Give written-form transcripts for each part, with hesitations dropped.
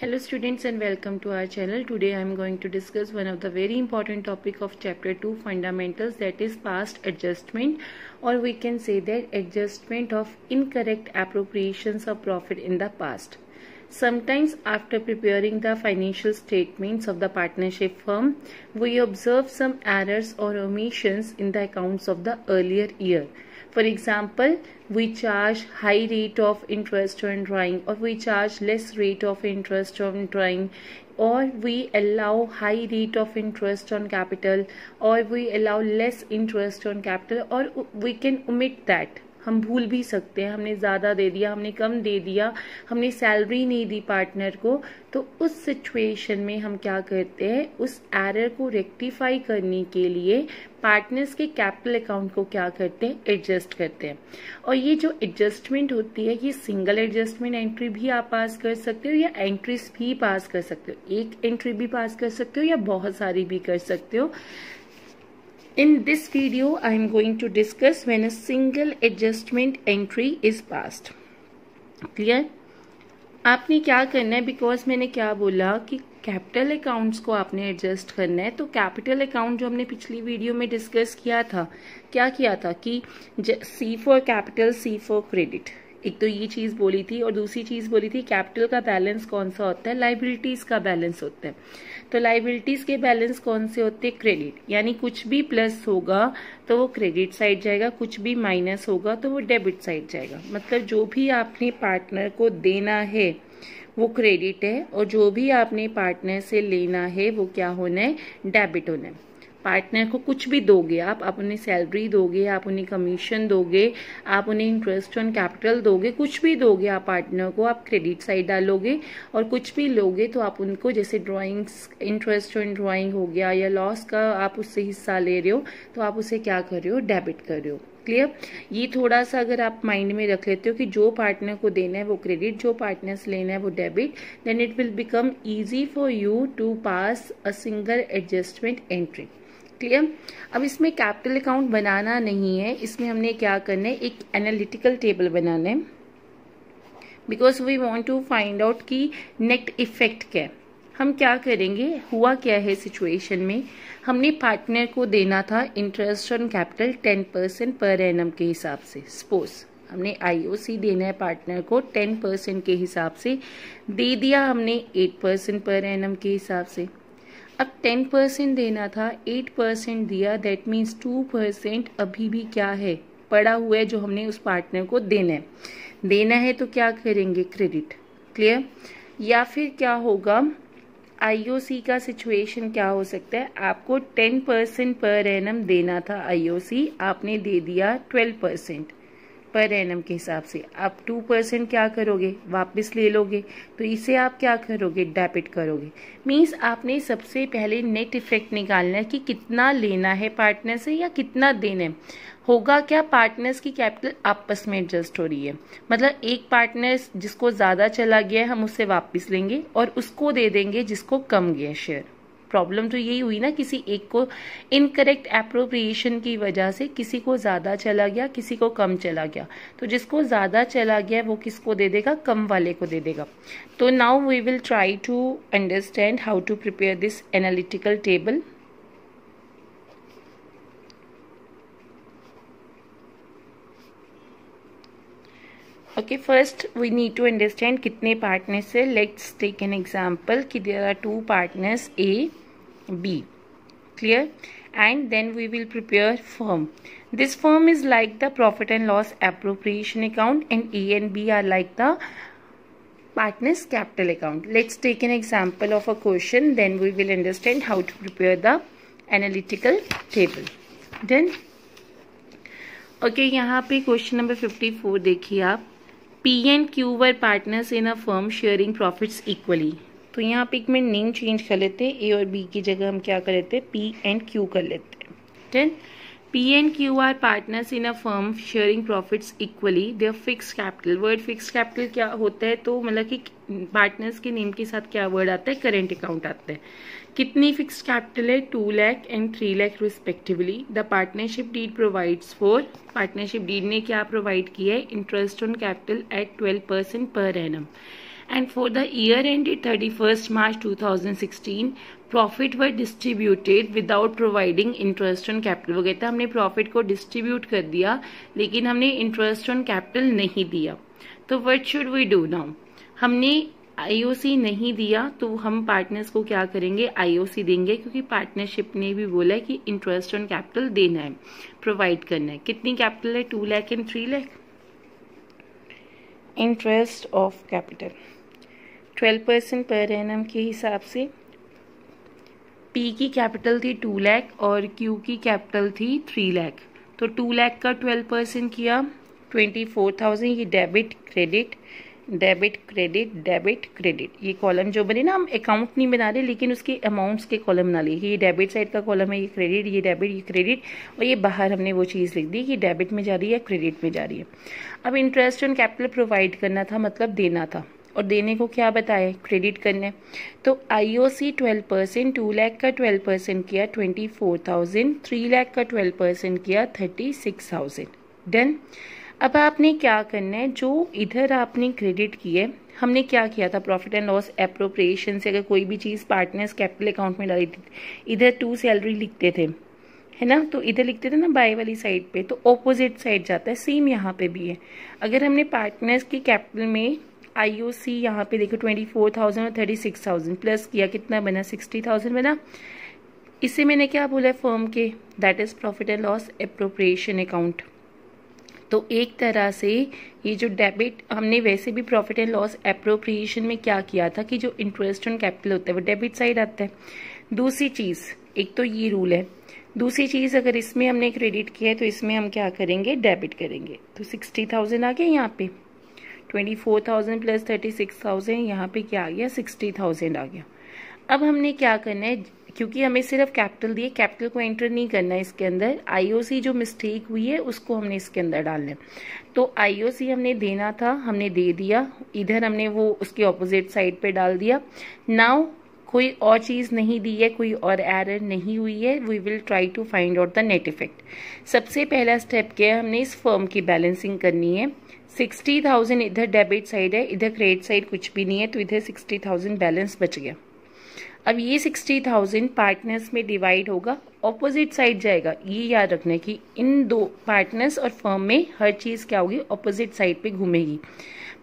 Hello students and welcome to our channel. Today I am going to discuss one of the very important topic of chapter 2 fundamentals, that is past adjustment, or we can say that adjustment of incorrect appropriations of profit in the past. Sometimes after preparing the financial statements of the partnership firm, we observe some errors or omissions in the accounts of the earlier year. For example, we charge high rate of interest on drawing, or we charge less rate of interest on drawing, or we allow high rate of interest on capital, or we allow less interest on capital, or we can omit that. हम भूल भी सकते हैं, हमने ज़्यादा दे दिया, हमने कम दे दिया, हमने सैलरी नहीं दी पार्टनर को, तो उस सिचुएशन में हम क्या करते हैं, उस एरर को रेक्टिफाई करने के लिए पार्टनर्स के कैपिटल अकाउंट को क्या करते हैं, एडजस्ट करते हैं। और ये जो एडजस्टमेंट होती है, ये सिंगल एडजस्टमेंट एंट्री भी आप पास कर सकते हो या एंट्रीज भी पास कर सकते हो, एक एंट्री भी पास कर सकते हो या बहुत सारी भी कर सकते हो। In this video, I am going to discuss when a single adjustment entry is passed. Clear? आपने क्या करना है, बिकॉज मैंने क्या बोला कि कैपिटल अकाउंट्स को आपने एडजस्ट करना है, तो कैपिटल अकाउंट जो हमने पिछली वीडियो में डिस्कस किया था, क्या किया था कि C for capital, C for credit, एक तो ये चीज बोली थी, और दूसरी चीज बोली थी कैपिटल का बैलेंस कौन सा होता है, लाइबिलिटीज का बैलेंस होता है। तो लाइबिलिटीज के बैलेंस कौन से होते हैं, क्रेडिट, यानी कुछ भी प्लस होगा तो वो क्रेडिट साइड जाएगा, कुछ भी माइनस होगा तो वो डेबिट साइड जाएगा। मतलब जो भी आपने पार्टनर को देना है वो क्रेडिट है, और जो भी आपने पार्टनर से लेना है वो क्या होना है, डेबिट होना है। पार्टनर को कुछ भी दोगे आप उन्हें सैलरी दोगे, आप उन्हें कमीशन दोगे, आप उन्हें इंटरेस्ट ऑन कैपिटल दोगे, कुछ भी दोगे आप पार्टनर को, आप क्रेडिट साइड डालोगे, और कुछ भी लोगे तो आप उनको, जैसे ड्राइंग्स, इंटरेस्ट ऑन ड्राइंग हो गया या लॉस का आप उससे हिस्सा ले रहे हो, तो आप उसे क्या कर रहे हो, डेबिट कर रहे हो। क्लियर? ये थोड़ा सा अगर आप माइंड में रख लेते हो कि जो पार्टनर को देना है वो क्रेडिट, जो पार्टनर से लेना है वो debit, then it will become easy for you to pass a single adjustment entry. Clear? अब इसमें कैपिटल अकाउंट बनाना नहीं है, इसमें हमने क्या करना है, एक एनालिटिकल टेबल बनाना है, because we want to find out कि नेट इफेक्ट क्या है। हम क्या करेंगे, हुआ क्या है सिचुएशन में, हमने पार्टनर को देना था interest on capital 10% per annum के हिसाब से। सपोज हमने IOC देना है पार्टनर को 10% के हिसाब से, दे दिया हमने 8% पर एनम के हिसाब से। अब 10% देना था, 8% दिया, दैट मीन्स 2% अभी भी क्या है, पड़ा हुआ है, जो हमने उस पार्टनर को देना है तो क्या करेंगे, क्रेडिट। क्लियर? या फिर क्या होगा, IOC का सिचुएशन क्या हो सकता है, आपको 10% पर एनम देना था IOC, आपने दे दिया 12% पर एनम के हिसाब से। आप 2% क्या करोगे, वापस ले लोगे, तो इसे आप क्या करोगे, डेबिट करोगे। मीन्स आपने सबसे पहले नेट इफेक्ट निकालना है कि कितना लेना है पार्टनर से या कितना देना है। होगा क्या, पार्टनर्स की कैपिटल आपस में एडजस्ट हो रही है, मतलब एक पार्टनर जिसको ज्यादा चला गया है हम उससे वापस लेंगे और उसको दे देंगे जिसको कम गया शेयर। प्रॉब्लम तो यही हुई ना, किसी एक को इनकरेक्ट एप्रोप्रिएशन की वजह से किसी को ज्यादा चला गया, किसी को कम चला गया, तो जिसको ज्यादा चला गया वो किसको दे देगा, कम वाले को दे देगा। तो now we will try to understand how to prepare this analytical table. Okay, first we need to understand कितने पार्टनर्स है। Let's take an example कि there are two partners A, B. Clear? And then we will prepare firm. This firm is like the profit and loss appropriation account, and A and B are like the partners capital account. Let's take an example of a question, then we will understand how to prepare the analytical table. Then okay, यहाँ पे question number 54 देखिए आप, P and Q were partners in a firm sharing profits equally. तो यहाँ पे एक मैं name change कर लेते हैं, A और B की जगह हम क्या कर लेते हैं, P and Q कर लेते हैं। Then P and Q are partners in a firm sharing profits equally. Their fixed capital, word fix capital क्या होता है, तो मतलब कि पार्टनर्स के नेम के साथ क्या वर्ड आता है, करेंट अकाउंट आता है। कितनी फिक्स कैपिटल है, 2 lakh and 3 lakh respectively. The partnership deed provides for, partnership deed ने क्या प्रोवाइड किया है, interest on capital eight 12% per annum, and for the year ended 31st March 2016 profit were distributed without providing interest on capital। वो कहता है हमने profit को distribute कर दिया लेकिन हमने इंटरेस्ट ऑन कैपिटल नहीं दिया। तो what should we do now? हमने आईओसी नहीं दिया तो हम पार्टनर्स को क्या करेंगे, आईओसी देंगे, क्योंकि पार्टनरशिप ने भी बोला है कि इंटरेस्ट ऑन कैपिटल देना है, प्रोवाइड करना है। कितनी कैपिटल है? 2 lakh and 3 lakh. Interest of capital 12% per annum के हिसाब से पी की कैपिटल थी 2 लाख और क्यू की कैपिटल थी 3 लाख। तो 2 लाख का 12% किया 24,000। ये debit credit debit credit debit credit, ये कॉलम जो बने ना, हम अकाउंट नहीं बना रहे लेकिन उसके अमाउंट्स के कॉलम बना लिए। ये डेबिट साइड का कॉलम है, ये क्रेडिट, ये डेबिट, ये क्रेडिट, और ये बाहर हमने वो चीज़ लिख दी कि डेबिट में जा रही है, क्रेडिट में जा रही है। अब इंटरेस्ट ऑन कैपिटल प्रोवाइड करना था, मतलब देना था, और देने को क्या बताया, क्रेडिट करने। तो आईओसी 12%, 2 लाख का 12% किया 24,000, 3 लाख का 12% किया 36,000। डन। अब आपने क्या करना है, जो इधर आपने क्रेडिट किए, हमने क्या किया था, प्रॉफिट एंड लॉस एप्रोप्रिएशन से अगर कोई भी चीज़ पार्टनर्स कैपिटल अकाउंट में डाली थी, इधर 2 सैलरी लिखते थे, है ना, तो इधर लिखते थे ना बाय वाली साइड पे, तो ऑपोजिट साइड जाता है। सेम यहाँ पे भी है। अगर हमने पार्टनर्स की कैपिटल में आईओसी यहाँ पे देखो 24,000 और 36,000 प्लस किया, कितना बना, 60,000 बना। इससे मैंने क्या बोला है फर्म के, that is profit and loss appropriation account. तो एक तरह से ये जो डेबिट, हमने वैसे भी प्रॉफिट एंड लॉस एप्रोप्रिएशन में क्या किया था कि जो इंटरेस्ट ऑन कैपिटल होता है वो डेबिट साइड आता है। दूसरी चीज़, एक तो ये रूल है, दूसरी चीज़ अगर इसमें हमने क्रेडिट किया है तो इसमें हम क्या करेंगे, डेबिट करेंगे। तो 60,000 आ गया यहाँ पे, 24,000 प्लस 36,000, यहाँ पे क्या आ गया, 60,000 आ गया। अब हमने क्या करना है, क्योंकि हमें सिर्फ कैपिटल दिए, कैपिटल को एंटर नहीं करना है इसके अंदर, आईओसी जो मिस्टेक हुई है उसको हमने इसके अंदर डालना है। तो आईओसी हमने देना था, हमने दे दिया, इधर हमने वो उसके ऑपोजिट साइड पे डाल दिया। नाउ कोई और चीज़ नहीं दी है, कोई और एरर नहीं हुई है, we will try to find out the net effect. सबसे पहला स्टेप क्या है, हमने इस फर्म की बैलेंसिंग करनी है। 60,000 इधर डेबिट साइड है, इधर क्रेडिट साइड कुछ भी नहीं है, तो इधर 60,000 बैलेंस बच गया। अब ये 60,000 पार्टनर्स में डिवाइड होगा, ऑपोजिट साइड जाएगा। ये याद रखना है कि इन दो पार्टनर्स और फर्म में हर चीज़ क्या होगी, ऑपोजिट साइड पे घूमेगी।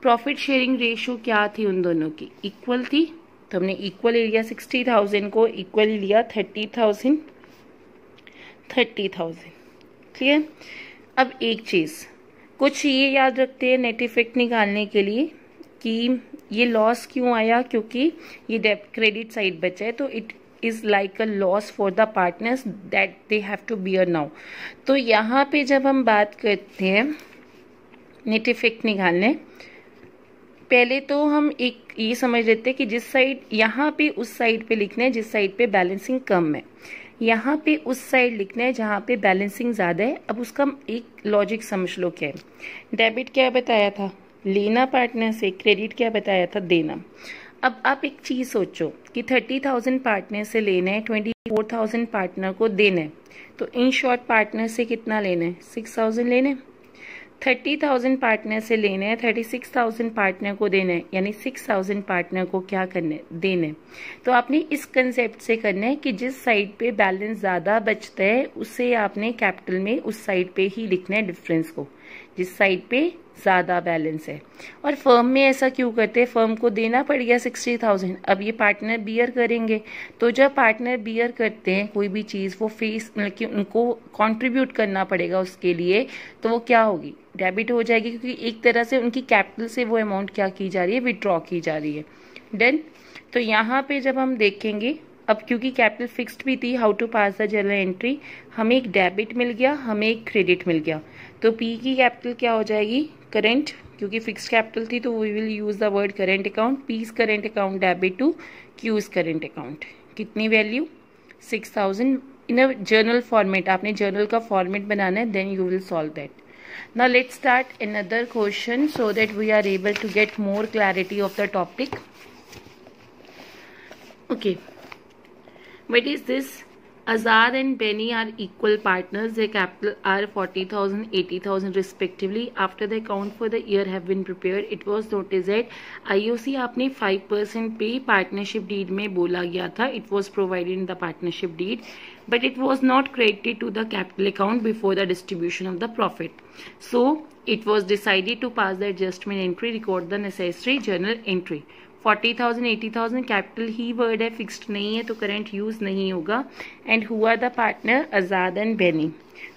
प्रॉफिट शेयरिंग रेशियो क्या थी उन दोनों की, इक्वल थी, तो हमने इक्वल लिया, 60,000 को इक्वल लिया 30,000 30,000। क्लियर। अब एक चीज़ कुछ ये याद रखते हैं नेट इफेक्ट निकालने के लिए कि ये लॉस क्यों आया, क्योंकि ये डेबिट क्रेडिट साइड बचा है, तो it is like a loss for the partners that they have to bear now. तो यहाँ पे जब हम बात करते हैं नेट इफेक्ट निकालने, पहले तो हम एक ये समझ लेते हैं कि जिस साइड, यहाँ पे उस साइड पे लिखना है जिस साइड पे बैलेंसिंग कम है, यहाँ पे उस साइड लिखना है जहाँ पे बैलेंसिंग ज़्यादा है। अब उसका एक लॉजिक समझ लो क्या है। डेबिट क्या बताया था, लेना पार्टनर से, क्रेडिट क्या बताया था, देना। अब आप एक चीज़ सोचो कि 30,000 पार्टनर से लेना है, 24,000 पार्टनर को देना है, तो इन शॉर्ट पार्टनर से कितना लेना है, 6,000 लेना है। 30,000 पार्टनर से लेना है, 36,000 पार्टनर को देना है, यानी 6,000 पार्टनर को क्या करना है, देना है। तो आपने इस कंसेप्ट से करना है कि जिस साइड पे बैलेंस ज़्यादा बचता है उससे आपने कैपिटल में उस साइड पे ही लिखना है डिफरेंस को, जिस साइड पे ज़्यादा बैलेंस है। और फर्म में ऐसा क्यों करते हैं, फर्म को देना पड़ गया 60,000, अब ये पार्टनर बियर करेंगे। तो जब पार्टनर बियर करते हैं कोई भी चीज़, वो फेस मतलब कि उनको कंट्रीब्यूट करना पड़ेगा उसके लिए, तो वो क्या होगी, डेबिट हो जाएगी, क्योंकि एक तरह से उनकी कैपिटल से वो अमाउंट क्या की जा रही है, विड्रॉ की जा रही है। डन। तो यहाँ पे जब हम देखेंगे, अब क्योंकि कैपिटल फिक्स्ड भी थी, how to pass the journal entry, हमें एक डेबिट मिल गया, हमें एक क्रेडिट मिल गया। तो पी की कैपिटल क्या हो जाएगी, करंट, क्योंकि फिक्स्ड कैपिटल थी तो we will use the word current account. P's current account debit to Q's current account. कितनी value, 6,000 in a journal format. आपने जर्नल का फॉर्मेट बनाना है, then you will solve that. Now let's start another question so that we are able to get more clarity of the topic. Okay, what is this? Azad and Benny are equal partners. Their capital are 40,000, 80,000 respectively. After the account for the year have been prepared, it was noticed that IOC आपने 5% पे partnership deed में बोला गया था. It was provided in the partnership deed, but it was not credited to the capital account before the distribution of the profit. So it was decided to pass the adjustment entry, record the necessary journal entry. 40,000, 80,000 capital ही word है, fixed नहीं है, तो current use नहीं होगा. And हुआ the partner Azad and Beni.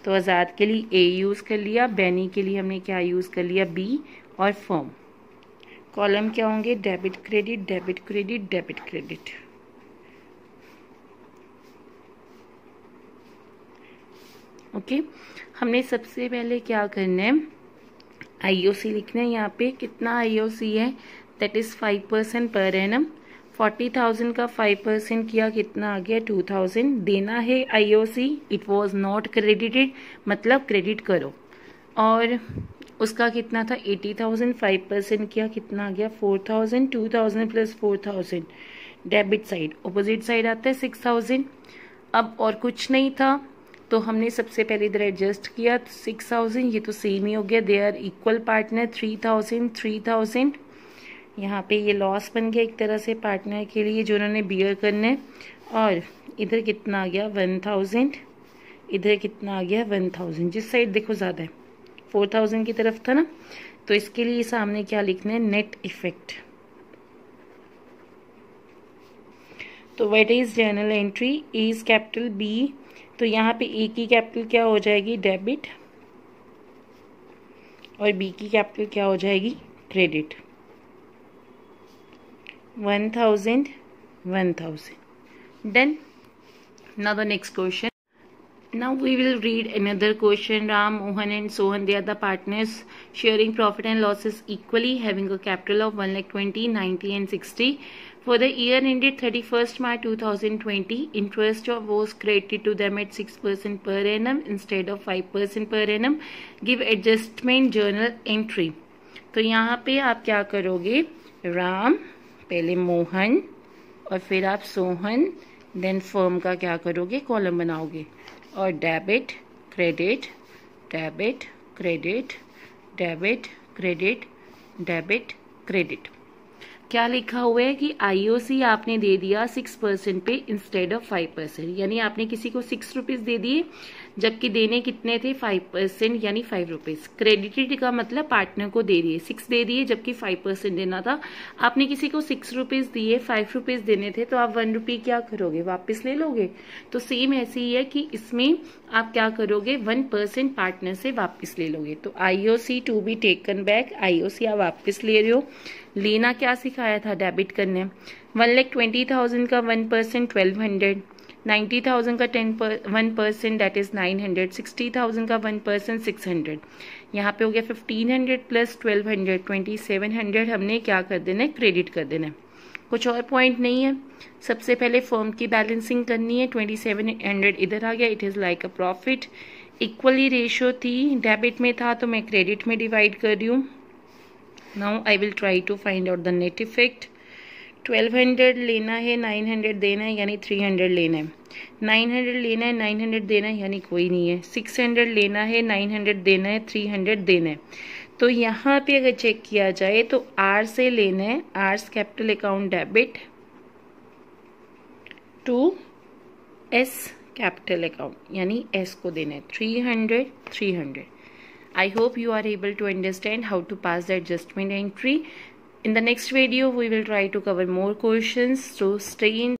तो आज़ाद के लिए ए यूज कर लिया, बेनी के लिए हमने क्या यूज कर लिया, बी और फर्म. कॉलम क्या होंगे, debit credit, debit credit, debit credit. Okay, हमने सबसे पहले क्या करना है, आईओसी लिखना है. यहाँ पे कितना आईओसी है, दैट इज 5% पर एनम. 40,000 का 5% किया, कितना आ गया, 2,000 देना है IOC. It was not credited, मतलब क्रेडिट करो. और उसका कितना था, 80,000, 5% किया, कितना आ गया, 4,000. 2,000 plus 4,000 debit side, opposite side आता है 6,000. अब और कुछ नहीं था, तो हमने सबसे पहले इधर एडजस्ट किया. 6,000 ये तो सेम ही हो गया. They are equal partner. 3,000, 3,000. यहाँ पे ये लॉस बन गया एक तरह से पार्टनर के लिए जो उन्होंने बियर करना है. और इधर कितना आ गया, 1,000. इधर कितना आ गया, 1,000. जिस साइड देखो ज्यादा है, 4,000 की तरफ था ना, तो इसके लिए सामने क्या लिखना है, नेट इफेक्ट. तो what is journal entry, is capital B. तो यहाँ पे ए की कैपिटल क्या हो जाएगी, डेबिट, और बी की कैपिटल क्या हो जाएगी, credit. 1,000, 1,000. Done. Now the next question. Now we will read another question. Ram, Mohan and Sohan, they are the partners sharing profit and losses equally, having a capital of 1,20,000, 90 and 60. For the year ended 31st March 2020, interest was credited to them at 6% per annum instead of 5% per annum. Give adjustment journal entry. तो यहाँ पे आप क्या करोगे, राम, पहले मोहन और फिर आप सोहन, देन फर्म का क्या करोगे, कॉलम बनाओगे. और debit credit, debit credit, debit credit, debit credit. क्या लिखा हुआ है कि आईओसी आपने दे दिया 6% पे इंस्टेड ऑफ 5%, यानी आपने किसी को 6 रुपीज दे दिए, जबकि देने कितने थे, 5%, यानी 5 रुपीज. क्रेडिटेड का मतलब पार्टनर को दे दिए, 6 दे दिए, जबकि 5% देना था. आपने किसी को 6 रुपीज दिए, 5 रुपीज देने थे, तो आप 1 रुपी क्या करोगे, वापस ले लोगे. तो सेम ऐसे ही है कि इसमें आप क्या करोगे, 1% पार्टनर से वापस ले लोगे. तो IOC to be taken back, IOC आप वापस ले रहे हो. लेना क्या सिखाया था, डेबिट करने. 1,20,000 का 1% 1,200, 90,000 का 1% दैट इज 900, 60,000 का 1% 600. यहाँ पे हो गया 1,500 प्लस 1,200, 2,700 हमने क्या कर देना है, क्रेडिट कर देना है. कुछ और पॉइंट नहीं है. सबसे पहले फर्म की बैलेंसिंग करनी है. 2,700 इधर आ गया, it is like a profit. Equally ratio थी, डेबिट में था तो मैं क्रेडिट में डिवाइड कर रही हूँ. Now I will try to find out the net effect. 1,200 लेना है, 900 देना है, यानी 300 लेना है. 900 लेना है, 900 देना है, यानी कोई नहीं है. 600 लेना है, 900 देना है, 300 देना है. तो यहाँ पे अगर चेक किया जाए तो आर से लेना है, R's capital account debit to S capital account, यानी एस को देना है 300, 300. I hope you are able to understand how to pass the adjustment entry. In the next video, we will try to cover more questions. So stay in.